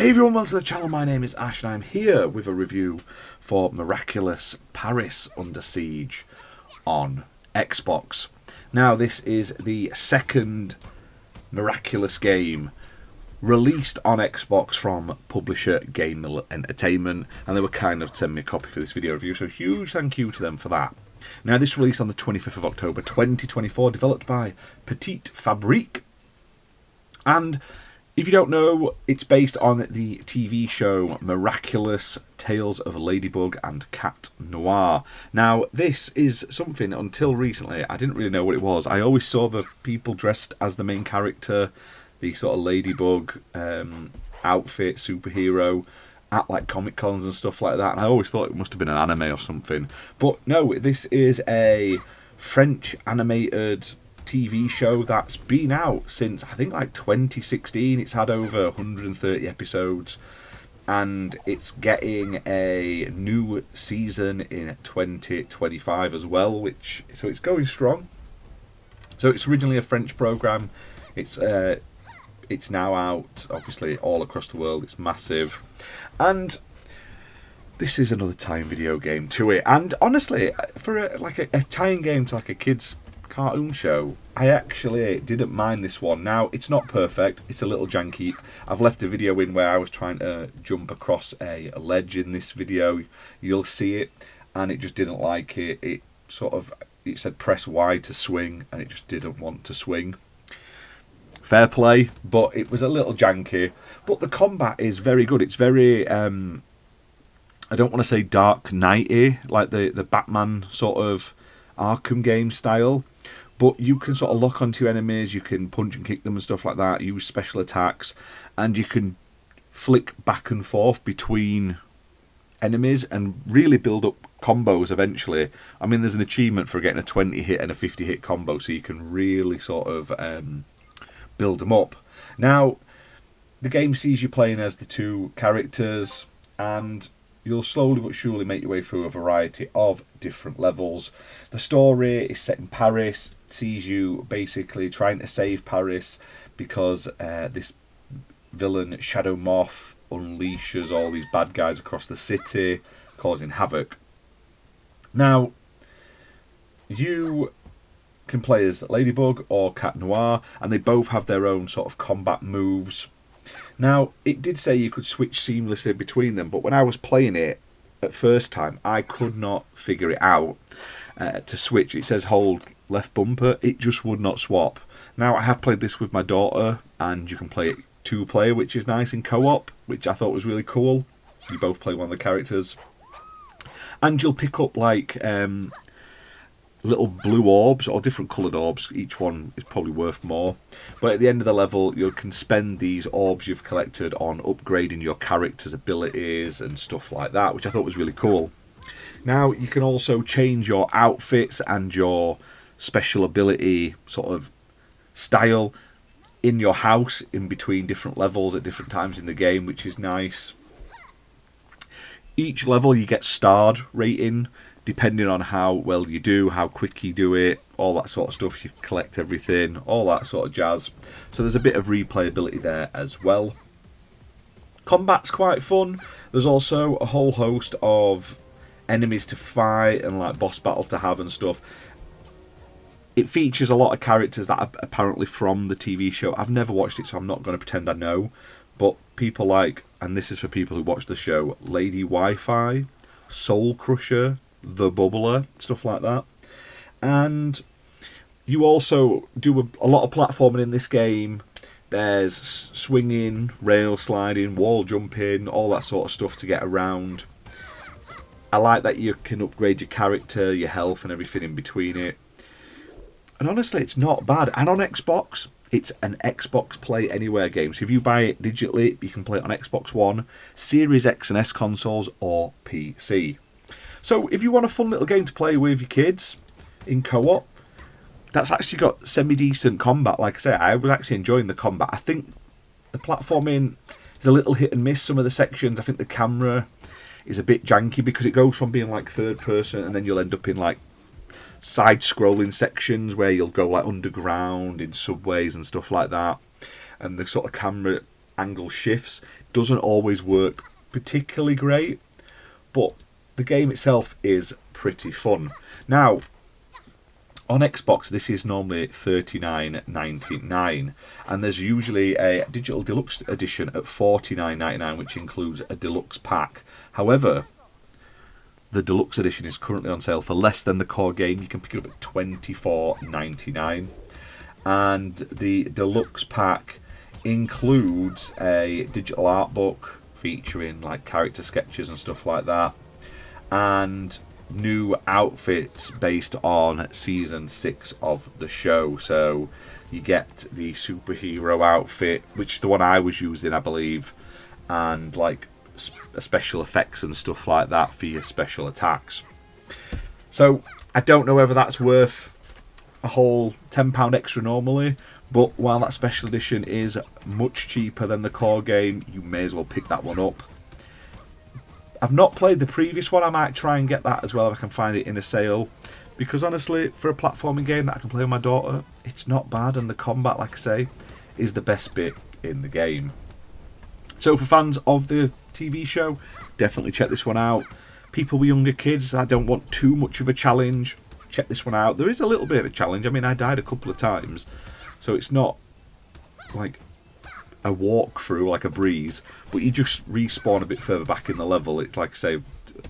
Hey everyone, welcome to the channel. My name is Ash and I'm here with a review for Miraculous Paris Under Siege on Xbox. Now this is the second Miraculous game released on Xbox from publisher Game Entertainment, and they were kind enough to send me a copy for this video review, so huge thank you to them for that. Now this released on the 25th of October 2024, developed by Petite Fabrique, and if you don't know, it's based on the TV show Miraculous, Tales of Ladybug and Cat Noir. Now, this is something, until recently, I didn't really know what it was. I always saw the people dressed as the main character, the sort of Ladybug outfit, superhero, at like Comic Cons and stuff like that. And I always thought it must have been an anime or something. But no, this is a French animated TV show that's been out since I think like 2016. It's had over 130 episodes and it's getting a new season in 2025 as well, so it's going strong. So it's originally a French program. It's now out obviously all across the world. It's massive, and this is another tie-in video game to it. And honestly, for a tie-in game to like a kid's cartoon show, I actually didn't mind this one. Now, it's not perfect, it's a little janky. I've left a video in where I was trying to jump across a ledge in this video. You'll see it, and it just didn't like it. It said press Y to swing, and it just didn't want to swing. Fair play, but it was a little janky. But the combat is very good. It's very, I don't want to say Dark Knight-y, like the Batman sort of Arkham game style. But you can sort of lock onto enemies, you can punch and kick them and stuff like that, use special attacks, and you can flick back and forth between enemies and really build up combos eventually. I mean, there's an achievement for getting a 20 hit and a 50 hit combo, so you can really sort of build them up. Now, the game sees you playing as the two characters, and you'll slowly but surely make your way through a variety of different levels. The story is set in Paris, sees you basically trying to save Paris because this villain, Shadow Moth, unleashes all these bad guys across the city, causing havoc. Now, you can play as Ladybug or Cat Noir, and they both have their own sort of combat moves. Now, it did say you could switch seamlessly between them, but when I was playing it at first time, I could not figure it out to switch. It says hold left bumper. It just would not swap. Now, I have played this with my daughter, and you can play it two-player, which is nice, in co-op, which I thought was really cool. You both play one of the characters. And you'll pick up, like, little blue orbs, or different coloured orbs. Each one is probably worth more, but at the end of the level you can spend these orbs you've collected on upgrading your character's abilities and stuff like that, which I thought was really cool. Now, you can also change your outfits and your special ability sort of style in your house in between different levels at different times in the game, which is nice. Each level you get starred rating depending on how well you do, how quick you do it, all that sort of stuff. You collect everything, all that sort of jazz. So there's a bit of replayability there as well. Combat's quite fun. There's also a whole host of enemies to fight and like boss battles to have and stuff. It features a lot of characters that are apparently from the TV show. I've never watched it, so I'm not going to pretend I know. But people like, and this is for people who watch the show, Lady Wi-Fi, Soul Crusher, The Bubbler, stuff like that. And you also do a lot of platforming in this game. There's swinging, rail sliding, wall jumping, all that sort of stuff to get around. I like that you can upgrade your character, your health and everything in between it. And honestly, it's not bad. And on Xbox, it's an Xbox Play Anywhere game. So if you buy it digitally, you can play it on Xbox One, Series X and S consoles, or PC. So if you want a fun little game to play with your kids in co-op, that's actually got semi-decent combat. Like I say, I was actually enjoying the combat. I think the platforming is a little hit and miss. Some of the sections, I think the camera is a bit janky because it goes from being like third person and then you'll end up in like side-scrolling sections where you'll go like underground in subways and stuff like that. And the sort of camera angle shifts. doesn't always work particularly great, but the game itself is pretty fun. Now, on Xbox, this is normally $39.99, and there's usually a digital deluxe edition at $49.99, which includes a deluxe pack. However, the deluxe edition is currently on sale for less than the core game. You can pick it up at $24.99, and the deluxe pack includes a digital art book featuring like character sketches and stuff like that, and new outfits based on season 6 of the show. So you get the superhero outfit, which is the one I was using, I believe, and like special effects and stuff like that for your special attacks. So I don't know whether that's worth a whole £10 extra normally, but while that special edition is much cheaper than the core game, you may as well pick that one up. I've not played the previous one. I might try and get that as well if I can find it in a sale, because honestly, for a platforming game that I can play with my daughter, it's not bad, and the combat, like I say, is the best bit in the game. So for fans of the TV show, definitely check this one out. People with younger kids, I don't want too much of a challenge, check this one out. There is a little bit of a challenge. I mean, I died a couple of times, so it's not like a walkthrough like a breeze, but you just respawn a bit further back in the level. It's like I say,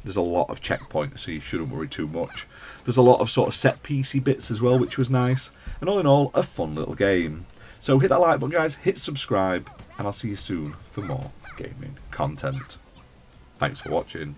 there's a lot of checkpoints, so you shouldn't worry too much. There's a lot of sort of set piecey bits as well, which was nice, and all in all, a fun little game. So hit that like button, guys, hit subscribe, and I'll see you soon for more gaming content. Thanks for watching.